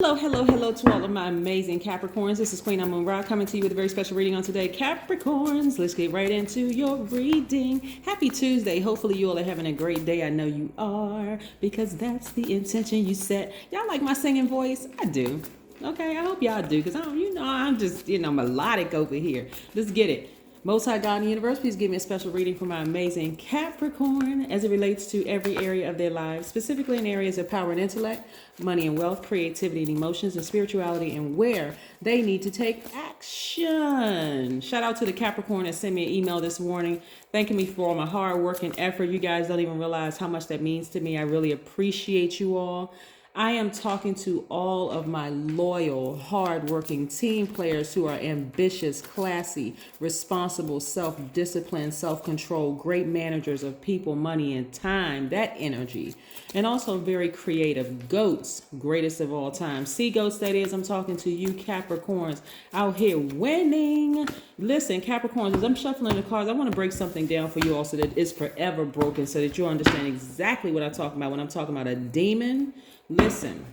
Hello, hello, hello to all of my amazing Capricorns. This is Queen Amun Ra coming to you with a very special reading on today. Capricorns, let's get right into your reading. Happy Tuesday. Hopefully you all are having a great day. I know you are because that's the intention you set. Y'all like my singing voice? I do. Okay, I hope y'all do because I'm just, melodic over here. Let's get it. Most High God in the universe, please give me a special reading for my amazing Capricorn as it relates to every area of their lives, specifically in areas of power and intellect, money and wealth, creativity and emotions, and spirituality, and where they need to take action. Shout out to the Capricorn that sent me an email this morning thanking me for all my hard work and effort. You guys don't even realize how much that means to me. I really appreciate you all. I am talking to all of my loyal, hardworking team players who are ambitious, classy, responsible, self-disciplined, self-control, great managers of people, money, and time, that energy. And also very creative. Goats, greatest of all time. Sea goats, that is, I'm talking to you Capricorns out here winning. Listen, Capricorns, as I'm shuffling the cards, I want to break something down for you all so that it's forever broken so that you understand exactly what I'm talking about when I'm talking about a demon. Listen,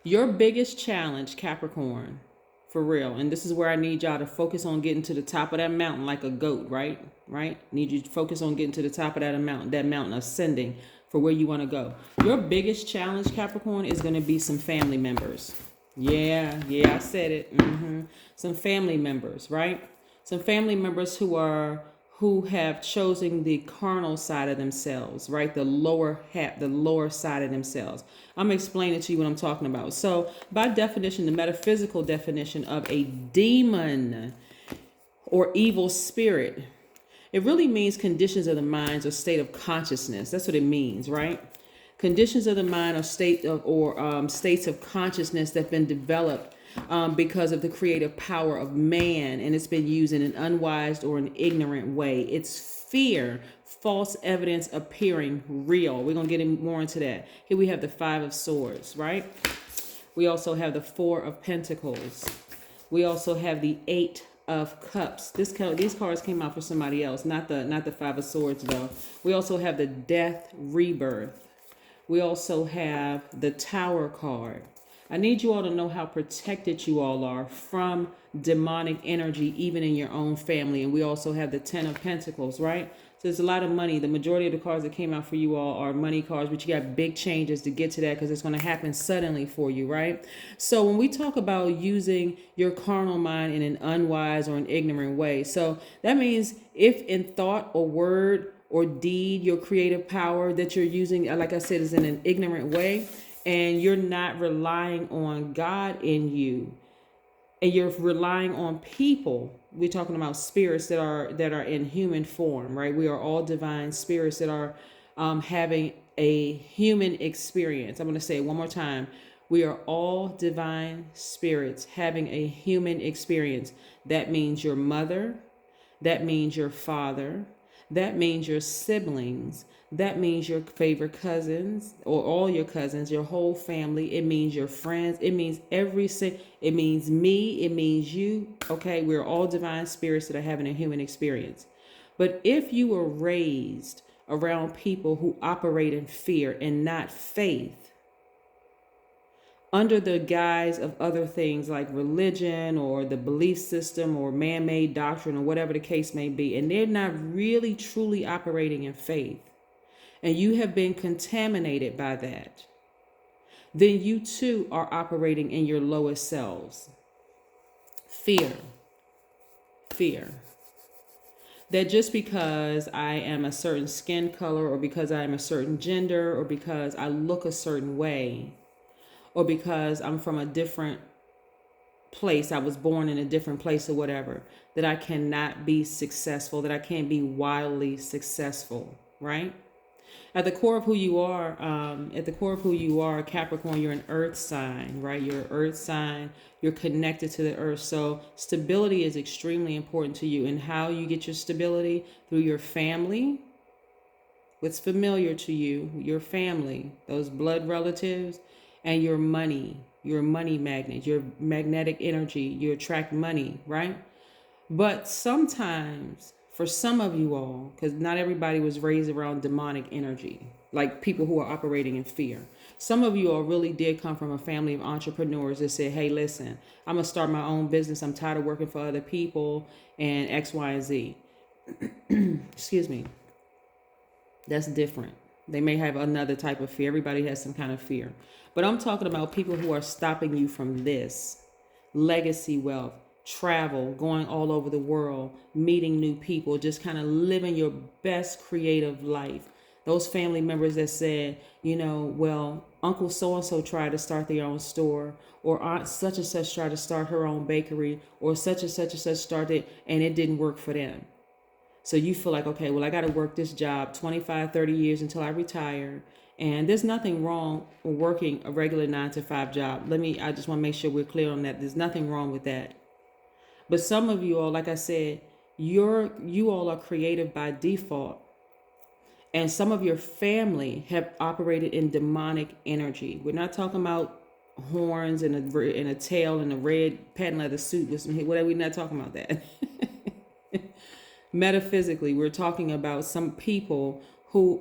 your biggest challenge, Capricorn, for real, and this is where I need y'all to focus on getting to the top of that mountain like a goat, right? Need you to focus on getting to the top of that mountain, ascending for where you want to go. Your biggest challenge, Capricorn, is going to be some family members. Yeah, I said it. Some family members, right? Some family members who have chosen the carnal side of themselves, right? The lower side of themselves. I'm explaining to you what I'm talking about. So by definition, the metaphysical definition of a demon or evil spirit, it really means conditions of the mind or state of consciousness. That's what it means, right? Conditions of the mind or states of consciousness that have been developed because of the creative power of man, and it's been used in an unwise or an ignorant way. It's fear, false evidence appearing real. We're going to get more into that. Here we have the Five of Swords, right? We also have the Four of Pentacles. We also have the Eight of Cups. These cards came out for somebody else, not the Five of Swords though. We also have the Death Rebirth. We also have the Tower card. I need you all to know how protected you all are from demonic energy, even in your own family. And we also have the Ten of Pentacles, right? So there's a lot of money. The majority of the cards that came out for you all are money cards, but you got big changes to get to that because it's going to happen suddenly for you, right? So when we talk about using your carnal mind in an unwise or an ignorant way, so that means if in thought or word or deed, your creative power that you're using, like I said, is in an ignorant way, and you're not relying on God in you, and you're relying on people. We're talking about spirits that are in human form, right? We are all divine spirits that are having a human experience. I'm going to say it one more time. We are all divine spirits having a human experience. That means your mother, that means your father, that means your siblings. That means your favorite cousins or all your cousins, your whole family. It means your friends. It means it means me. It means you. Okay, we're all divine spirits that are having a human experience. But if you were raised around people who operate in fear and not faith, under the guise of other things like religion or the belief system or man-made doctrine or whatever the case may be, and they're not really truly operating in faith, and you have been contaminated by that, then you too are operating in your lowest selves. Fear. That just because I am a certain skin color, or because I am a certain gender, or because I look a certain way, or because I'm from a different place, I was born in a different place or whatever, that I cannot be successful, that I can't be wildly successful, right? At the core of who you are, Capricorn, you're an earth sign, right? You're an earth sign. You're connected to the earth. So stability is extremely important to you. And how you get your stability? Through your family, what's familiar to you, your family, those blood relatives, and your money magnet, your magnetic energy. You attract money, right? But sometimes, for some of you all, because not everybody was raised around demonic energy, like people who are operating in fear. Some of you all really did come from a family of entrepreneurs that said, hey, listen, I'm going to start my own business. I'm tired of working for other people and X, Y, and Z. Excuse me. That's different. They may have another type of fear. Everybody has some kind of fear. But I'm talking about people who are stopping you from this. Legacy wealth, travel, going all over the world, meeting new people, just kind of living your best creative life. Those family members that said, well, Uncle so-and-so tried to start their own store, or Aunt such and such tried to start her own bakery, or such and such started and it didn't work for them. So you feel like, okay, well, I got to work this job 25, 30 years until I retire. And there's nothing wrong with working a regular 9-to-5 job. I just want to make sure we're clear on that. There's nothing wrong with that. But some of you all, like I said, you all are creative by default. And some of your family have operated in demonic energy. We're not talking about horns and a tail and a red patent leather suit with some, whatever. We're not talking about that. Metaphysically, we're talking about some people who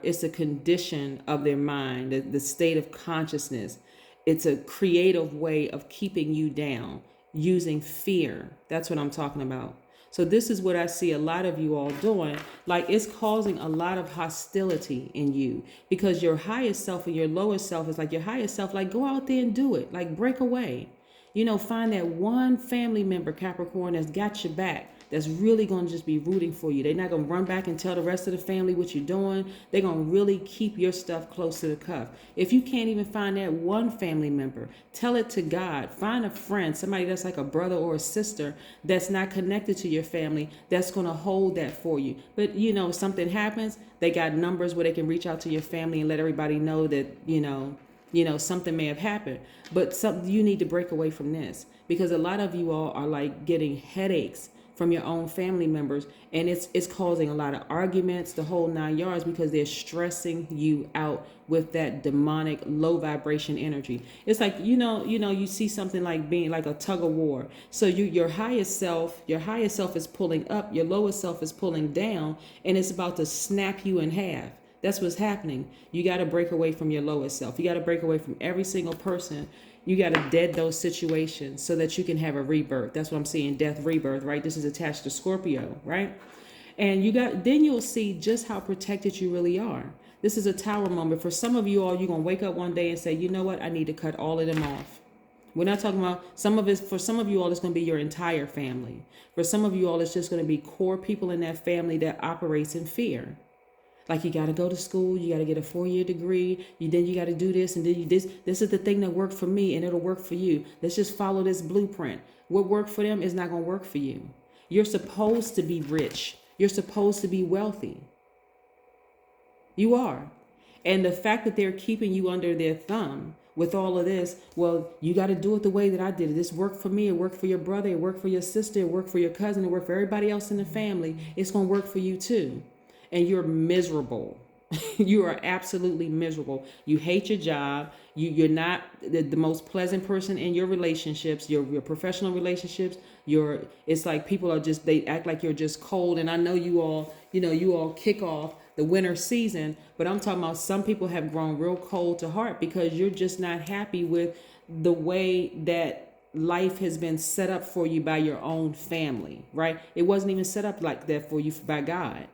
it's a condition of their mind, the state of consciousness. It's a creative way of keeping you down using fear. That's what I'm talking about. So this is what I see a lot of you all doing. Like, it's causing a lot of hostility in you because your highest self and your lowest self is like your highest self. Like, go out there and do it. Like, break away. Find that one family member, Capricorn, that's got your back, that's really going to just be rooting for you. They're not going to run back and tell the rest of the family what you're doing. They're going to really keep your stuff close to the cuff. If you can't even find that one family member, tell it to God. Find a friend, somebody that's like a brother or a sister that's not connected to your family, that's going to hold that for you. But, if something happens, they got numbers where they can reach out to your family and let everybody know that, something may have happened. But you need to break away from this because a lot of you all are like getting headaches from your own family members, and it's causing a lot of arguments, the whole 9 yards, because they're stressing you out with that demonic low vibration energy. It's like you see something like being like a tug of war. So your highest self is pulling up, your lowest self is pulling down, and it's about to snap you in half. That's what's happening. You got to break away from your lowest self. You got to break away from every single person. You got to dead those situations so that you can have a rebirth. That's what I'm seeing, death, rebirth, right? This is attached to Scorpio, right? And then you'll see just how protected you really are. This is a tower moment. For some of you all, you're going to wake up one day and say, you know what? I need to cut all of them off. We're not talking about for some of you all, it's going to be your entire family. For some of you all, it's just going to be core people in that family that operates in fear. Like, you got to go to school, you got to get a 4-year degree, then you got to do this, and then this is the thing that worked for me, and it'll work for you. Let's just follow this blueprint. What worked for them is not going to work for you. You're supposed to be rich. You're supposed to be wealthy. You are. And the fact that they're keeping you under their thumb with all of this, well, you got to do it the way that I did it. This worked for me. It worked for your brother. It worked for your sister. It worked for your cousin. It worked for everybody else in the family. It's going to work for you too. And you're miserable. You are absolutely miserable. You hate your job. You're not the most pleasant person in your relationships, your professional relationships. It's like people they act like you're just cold. And I know you all kick off the winter season, but I'm talking about some people have grown real cold to heart because you're just not happy with the way that life has been set up for you by your own family, right? It wasn't even set up like that for you by God.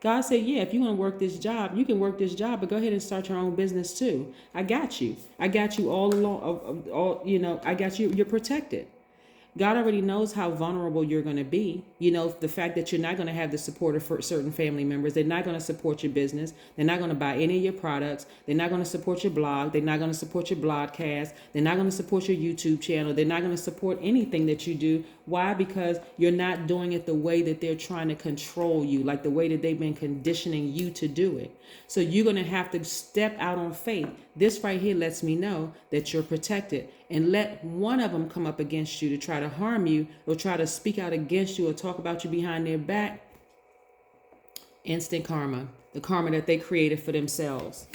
God said, yeah, if you want to work this job, you can work this job, but go ahead and start your own business too. I got you. I got you all along. I got you. You're protected. God already knows how vulnerable you're going to be. The fact that you're not going to have the support of certain family members. They're not going to support your business. They're not going to buy any of your products. They're not going to support your blog. They're not going to support your blogcast. They're not going to support your YouTube channel. They're not going to support anything that you do. Why? Because you're not doing it the way that they're trying to control you, like the way that they've been conditioning you to do it. So you're going to have to step out on faith. This right here lets me know that you're protected. And let one of them come up against you to try to harm you or try to speak out against you or talk about you behind their back. Instant karma, the karma that they created for themselves.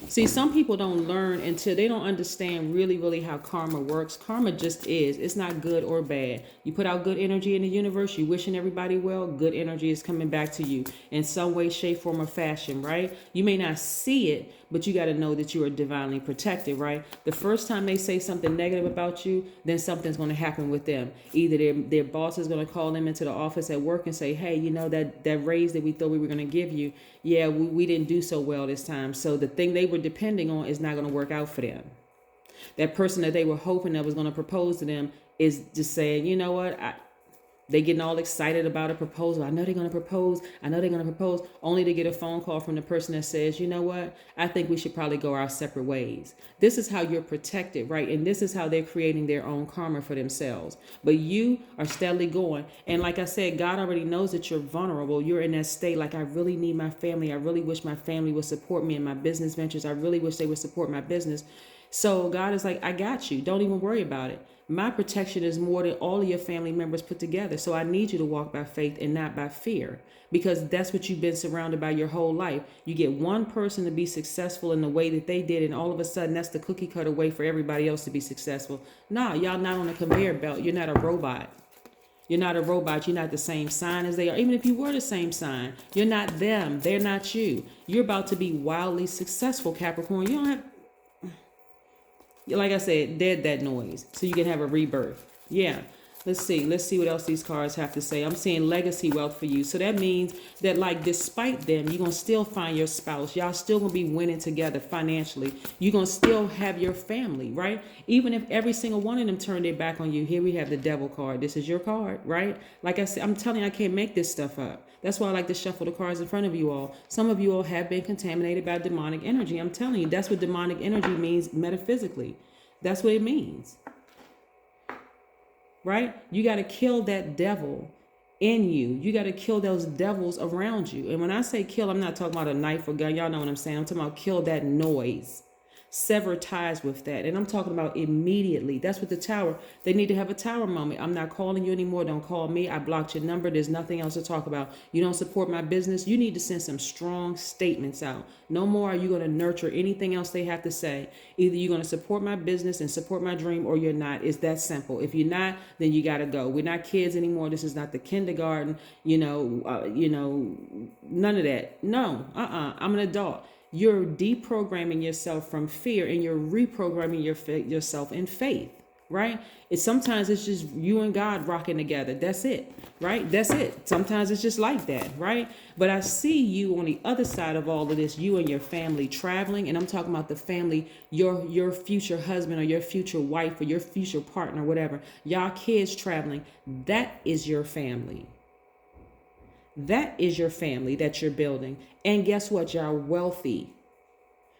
See, some people don't learn until they don't understand really, really how karma works. Karma just is. It's not good or bad. You put out good energy in the universe, you wishing everybody well, good energy is coming back to you in some way, shape, form, or fashion, right? You may not see it, but you got to know that you are divinely protected, right? The first time they say something negative about you, then something's going to happen with them. Either their boss is going to call them into the office at work and say, hey, you know, that raise that we thought we were going to give you, yeah, we didn't do so well this time. So the thing they were depending on is not going to work out for them. That person that they were hoping that was going to propose to them is just saying, you know what, they getting all excited about a proposal. I know they're going to propose. I know they're going to propose, only to get a phone call from the person that says, you know what, I think we should probably go our separate ways. This is how you're protected, right? And this is how they're creating their own karma for themselves. But you are steadily going. And like I said, God already knows that you're vulnerable. You're in that state like, I really need my family. I really wish my family would support me in my business ventures. I really wish they would support my business. So God is like, I got you. Don't even worry about it. My protection is more than all of your family members put together. So I need you to walk by faith and not by fear, because that's what you've been surrounded by your whole life. You get one person to be successful in the way that they did, and all of a sudden that's the cookie cutter way for everybody else to be successful. Nah, y'all not on a conveyor belt. You're not a robot. You're not a robot. You're not the same sign as they are. Even if you were the same sign, you're not them. They're not you. You're about to be wildly successful, Capricorn. You don't have, like I said, dead that noise so you can have a rebirth. Yeah. Let's see what else these cards have to say. I'm seeing legacy wealth for you. So that means that, like, despite them, you're going to still find your spouse. Y'all still going to be winning together financially. You're going to still have your family, right? Even if every single one of them turn their back on you. Here we have the devil card. This is your card, right? Like I said, I'm telling you, I can't make this stuff up. That's why I like to shuffle the cards in front of you all. Some of you all have been contaminated by demonic energy. I'm telling you, that's what demonic energy means metaphysically. That's what it means. Right? You got to kill that devil in you. You got to kill those devils around you. And when I say kill, I'm not talking about a knife or gun. Y'all know what I'm saying. I'm talking about kill that noise. Sever ties with that. And I'm talking about immediately. That's what the tower, they need to have a tower moment. I'm not calling you anymore. Don't call me. I blocked your number. There's nothing else to talk about. You don't support my business. You need to send some strong statements out. No more are you going to nurture anything else they have to say. Either you're going to support my business and support my dream, or you're not. It's that simple. If you're not, then you got to go. We're not kids anymore. This is not the kindergarten, none of that. No, I'm an adult. You're deprogramming yourself from fear, and you're reprogramming yourself in faith, right? Sometimes it's just you and God rocking together. That's it, right? That's it. Sometimes it's just like that, right? But I see you on the other side of all of this, you and your family traveling, and I'm talking about the family, your future husband or your future wife or your future partner, whatever. Y'all kids traveling. That is your family. That is your family that you're building. And guess what? You're wealthy.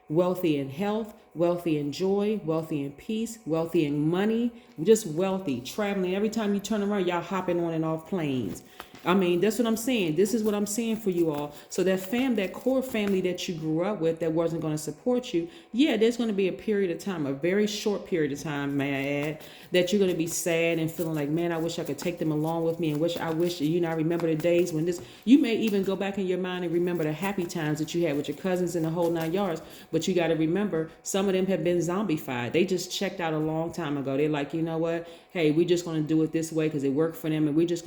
Wealthy in health, wealthy in joy, wealthy in peace, wealthy in money, just wealthy. Traveling. Every time you turn around, y'all hopping on and off planes. I mean, that's what I'm saying. This is what I'm saying for you all. So that core family that you grew up with that wasn't going to support you, yeah, there's going to be a period of time, a very short period of time, may I add, that you're going to be sad and feeling like, man, I wish I could take them along with me, and I wish, I remember the days when you may even go back in your mind and remember the happy times that you had with your cousins in the whole 9 yards. But you got to remember, some of them have been zombified. They just checked out a long time ago. They're like, you know what? Hey, we're just going to do it this way because it worked for them, and we're going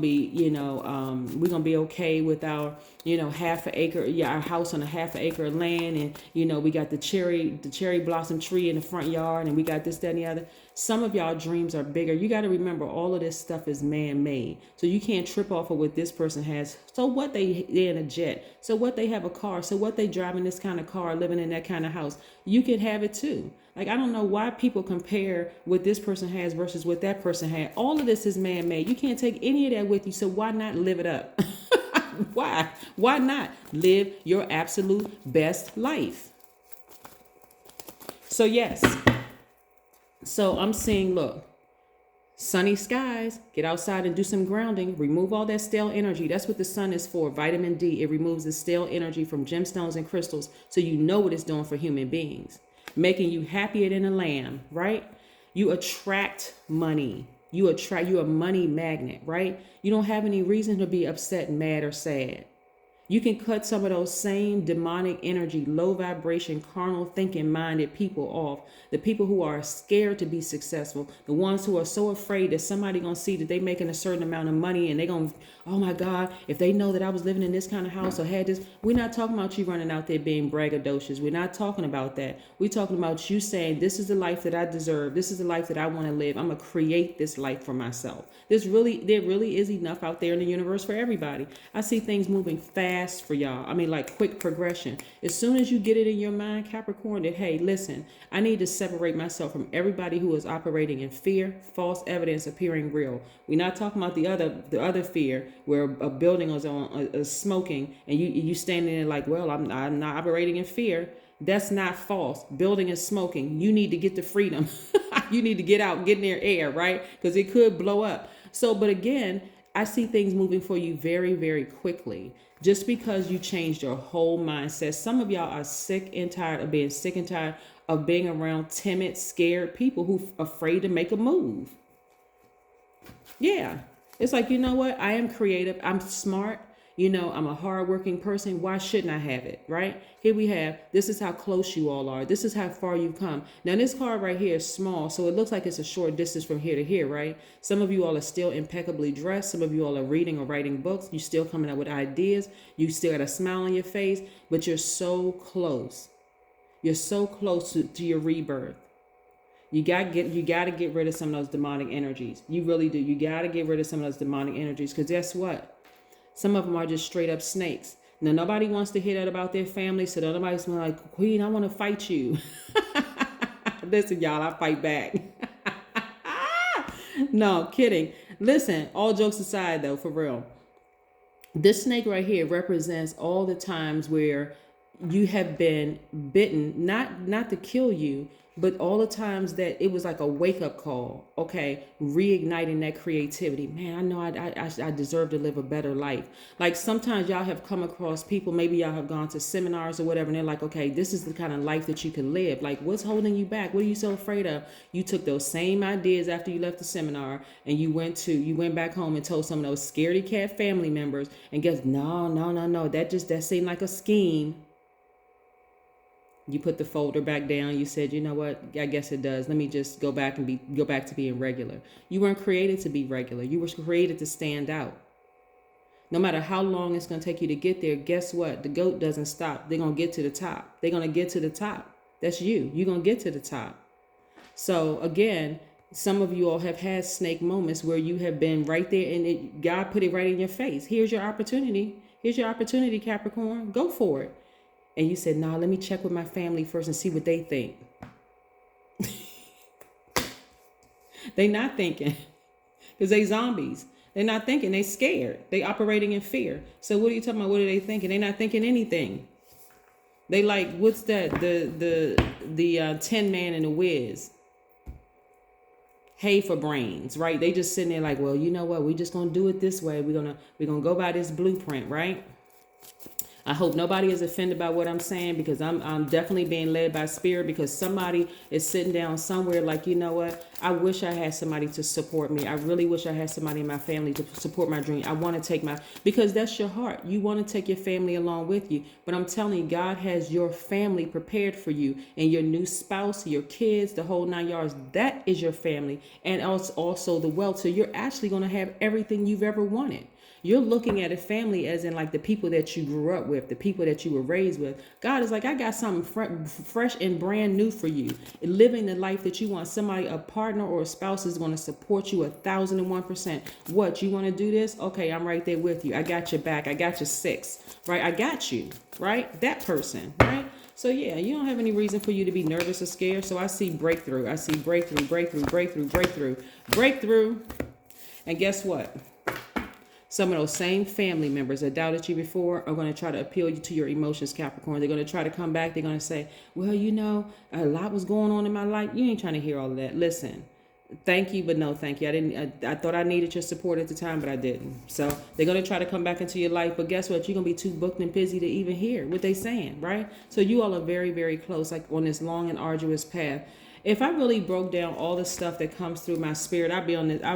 to be okay with our, half an acre, our house on a half an acre of land, and we got the cherry blossom tree in the front yard, and we got this, that, and the other. Some of y'all dreams are bigger. You got to remember, all of this stuff is man-made, so you can't trip off of what this person has. So what, they're in a jet, so what, they have a car, so what, they driving this kind of car, living in that kind of house. You can have it too. Like, I don't know why people compare what this person has versus what that person had. All of this is man-made. You can't take any of that with you, so why not live it up? Why not live your absolute best life? So yes. So I'm seeing, look, sunny skies, get outside and do some grounding, remove all that stale energy. That's what the sun is for. Vitamin D, it removes the stale energy from gemstones and crystals, so you know what it's doing for human beings. Making you happier than a lamb, right? You attract money. You're a money magnet, right? You don't have any reason to be upset, mad, or sad. You can cut some of those same demonic energy, low vibration, carnal thinking minded people off. The people who are scared to be successful, the ones who are so afraid that somebody gonna see that they making a certain amount of money and they gonna, oh my God, if they know that I was living in this kind of house or had this. We're not talking about you running out there being braggadocious. We're not talking about that. We're talking about you saying, this is the life that I deserve. This is the life that I want to live. I'm gonna create this life for myself. There really is enough out there in the universe for everybody. I see things moving fast for y'all. I mean, like quick progression. As soon as you get it in your mind, Capricorn, that, hey, listen, I need to separate myself from everybody who is operating in fear, false evidence appearing real. We're not talking about the other fear where a building is on smoking and you standing there like, well, I'm not operating in fear. That's not false. Building is smoking. You need to get the freedom. You need to get out, get in their air, right? Because it could blow up. So, but again, I see things moving for you very, very quickly. Just because you changed your whole mindset. Some of y'all are sick and tired of being sick and tired of being around timid, scared people who afraid to make a move. Yeah. It's like, you know what? I am creative. I'm smart. You know, I'm a hardworking person. Why shouldn't I have it? Right? Here we have, this is how close you all are. This is how far you've come. Now, this card right here is small, so it looks like it's a short distance from here to here, right? Some of you all are still impeccably dressed. Some of you all are reading or writing books. You're still coming up with ideas. You still got a smile on your face, but you're so close. You're so close to your rebirth. You got to get rid of some of those demonic energies. You really do. You got to get rid of some of those demonic energies, because guess what? Some of them are just straight up snakes. Now, nobody wants to hear that about their family, so nobody's like, Queen, I want to fight you. Listen, y'all, I fight back. No, kidding. Listen, all jokes aside, though, for real. This snake right here represents all the times where you have been bitten, not to kill you, but all the times that it was like a wake-up call. Okay, reigniting that creativity. Man, I know I deserve to live a better life. Like sometimes y'all have come across people, maybe y'all have gone to seminars or whatever, and they're like, okay, this is the kind of life that you can live. Like, what's holding you back? What are you so afraid of? You took those same ideas after you left the seminar and you went back home and told some of those scaredy cat family members, and guess, no, that seemed like a scheme. You put the folder back down. You said, you know what? I guess it does. Let me just go back to being regular. You weren't created to be regular. You were created to stand out. No matter how long it's going to take you to get there, guess what? The goat doesn't stop. They're going to get to the top. They're going to get to the top. That's you. You're going to get to the top. So again, some of you all have had snake moments where you have been right there and God put it right in your face. Here's your opportunity. Here's your opportunity, Capricorn. Go for it. And you said, nah, let me check with my family first and see what they think. They not thinking, because they zombies. They're not thinking. They scared. They operating in fear. So what are you talking about? What are they thinking? They're not thinking anything. They like, what's that? The Tin Man and the Wiz. Hay for brains, right? They just sitting there like, well, you know what? We just gonna do it this way. We're gonna go by this blueprint, right? I hope nobody is offended by what I'm saying, because I'm definitely being led by spirit, because somebody is sitting down somewhere like, you know what? I wish I had somebody to support me. I really wish I had somebody in my family to support my dream. I want to take because that's your heart. You want to take your family along with you. But I'm telling you, God has your family prepared for you, and your new spouse, your kids, the whole 9 yards. That is your family. And also the wealth. So you're actually going to have everything you've ever wanted. You're looking at a family as in like the people that you grew up with, the people that you were raised with. God is like, I got something fresh and brand new for you. Living the life that you want. Somebody, a partner or a spouse is going to support you 1,001%. What, you want to do this? Okay, I'm right there with you. I got your back. I got your six, right? I got you, right? That person, right? So yeah, you don't have any reason for you to be nervous or scared. So I see breakthrough. I see breakthrough, breakthrough, breakthrough, breakthrough, breakthrough. And guess what? Some of those same family members that doubted you before are going to try to appeal you to your emotions, Capricorn. They're going to try to come back. They're going to say, well, you know, a lot was going on in my life. You ain't trying to hear all of that. Listen, thank you, but no thank you. I thought I needed your support at the time, but I didn't. So they're going to try to come back into your life. But guess what? You're going to be too booked and busy to even hear what they're saying, right? So you all are very, very close, like on this long and arduous path. If I really broke down all the stuff that comes through my spirit, I'll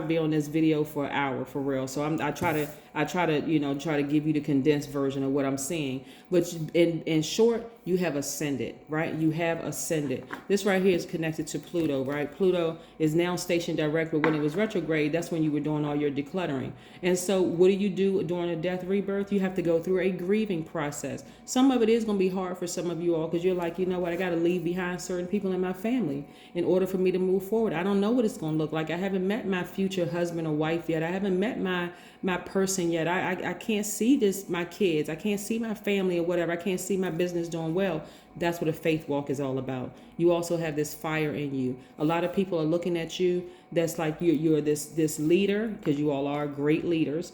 be on this video for an hour, for real. So I I try to, try to give you the condensed version of what I'm seeing. But in short, you have ascended, right? You have ascended. This right here is connected to Pluto, right? Pluto is now stationed direct, but when it was retrograde, that's when you were doing all your decluttering. And so what do you do during a death rebirth? You have to go through a grieving process. Some of it is going to be hard for some of you all because you're like, you know what, I got to leave behind certain people in my family in order for me to move forward. I don't know what it's going to look like. I haven't met my future husband or wife yet. I haven't met my person yet. I can't see my kids. I can't see my family or whatever. I can't see my business doing well. That's what a faith walk is all about. You also have this fire in you. A lot of people are looking at you. That's like you're this leader, because you all are great leaders.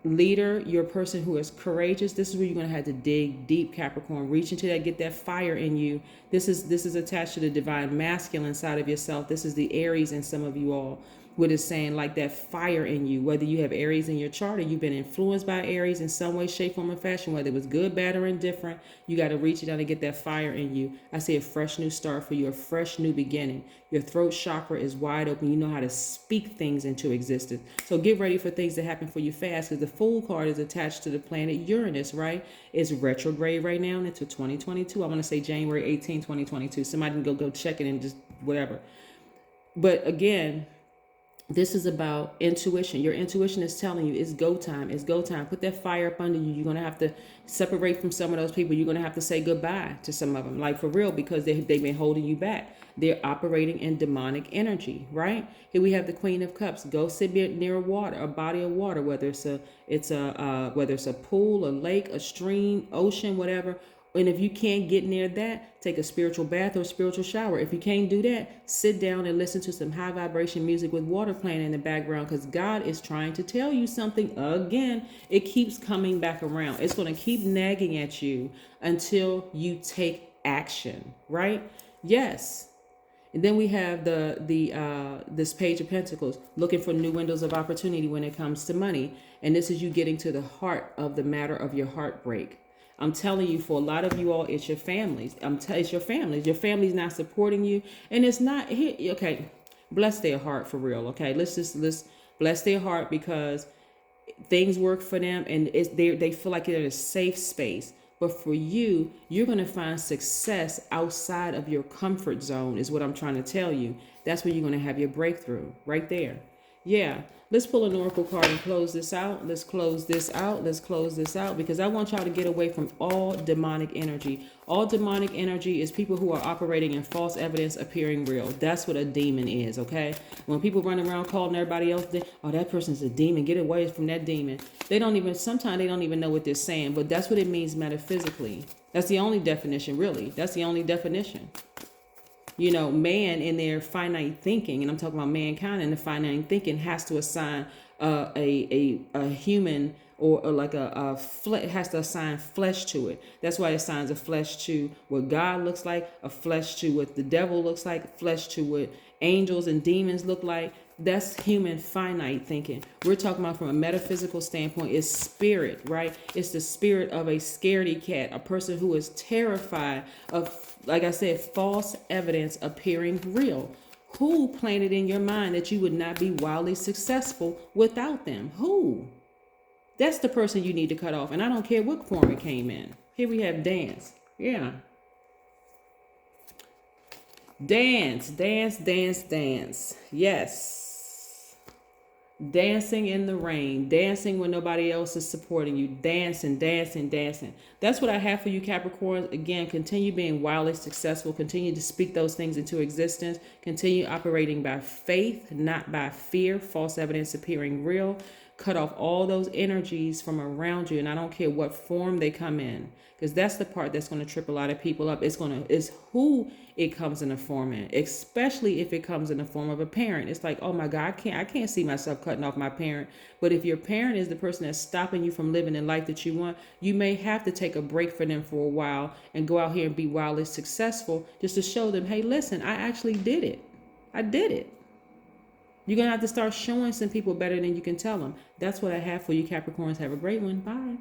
Leader, you're a person who is courageous. This is where you're going to have to dig deep, Capricorn. Reach into that, get that fire in you. This is attached to the divine masculine side of yourself. This is the Aries in some of you all. What is saying, like that fire in you, whether you have Aries in your chart or you've been influenced by Aries in some way, shape, form, or fashion, whether it was good, bad, or indifferent, you got to reach it out and get that fire in you. I see a fresh new start for you, a fresh new beginning. Your throat chakra is wide open. You know how to speak things into existence. So get ready for things to happen for you fast, because the Fool card is attached to the planet Uranus, right? It's retrograde right now into 2022. I want to say January 18, 2022. Somebody can go check it and just whatever. But again, this is about intuition. Your intuition is telling you it's go time. It's go time. Put that fire up under you. You're going to have to separate from some of those people. You're going to have to say goodbye to some of them, like for real, because they've been holding you back. They're operating in demonic energy, right? Here we have the Queen of Cups. Go sit near a body of water, whether it's a pool, a lake, a stream, ocean, whatever. And if you can't get near that, take a spiritual bath or a spiritual shower. If you can't do that, sit down and listen to some high vibration music with water playing in the background, because God is trying to tell you something again. It keeps coming back around. It's going to keep nagging at you until you take action, right? Yes. And then we have this Page of Pentacles, looking for new windows of opportunity when it comes to money. And this is you getting to the heart of the matter of your heartbreak. I'm telling you, for a lot of you all, it's your families. It's your families. Your family's not supporting you. And it's not, okay, bless their heart for real, okay? Let's bless their heart, because things work for them and they feel like they're in a safe space. But for you, you're going to find success outside of your comfort zone is what I'm trying to tell you. That's where you're going to have your breakthrough, right there. Yeah. Let's pull an oracle card and close this out. Let's close this out. Let's close this out, because I want y'all to get away from all demonic energy. All demonic energy is people who are operating in false evidence appearing real. That's what a demon is, okay? When people run around calling everybody else, oh, that person's a demon. Get away from that demon. Sometimes they don't even know what they're saying, but that's what it means metaphysically. That's the only definition, really. That's the only definition. You know, man in their finite thinking, and I'm talking about mankind in the finite thinking, has to assign a human or like has to assign flesh to it. That's why it assigns a flesh to what God looks like, a flesh to what the devil looks like, flesh to what angels and demons look like. That's human finite thinking. We're talking about from a metaphysical standpoint, it's spirit, right? It's the spirit of a scaredy cat, a person who is terrified of, like I said, false evidence appearing real. Who planted in your mind that you would not be wildly successful without them? Who? That's the person you need to cut off. And I don't care what form it came in. Here we have dance. Yeah. Dance, dance, dance, dance. Yes. Dancing in the rain, dancing when nobody else is supporting you, dancing, dancing, dancing. That's what I have for you, Capricorn. Again, continue being wildly successful. Continue to speak those things into existence. Continue operating by faith, not by fear. False evidence appearing real. Cut off all those energies from around you, and I don't care what form they come in, because that's the part that's going to trip a lot of people up. It's who it comes in a form in, especially if it comes in the form of a parent. It's like, oh my God, I can't see myself cutting off my parent. But if your parent is the person that's stopping you from living the life that you want, you may have to take a break for them for a while and go out here and be wildly successful, just to show them, hey, listen, I actually did it. I did it. You're going to have to start showing some people better than you can tell them. That's what I have for you, Capricorns. Have a great one. Bye.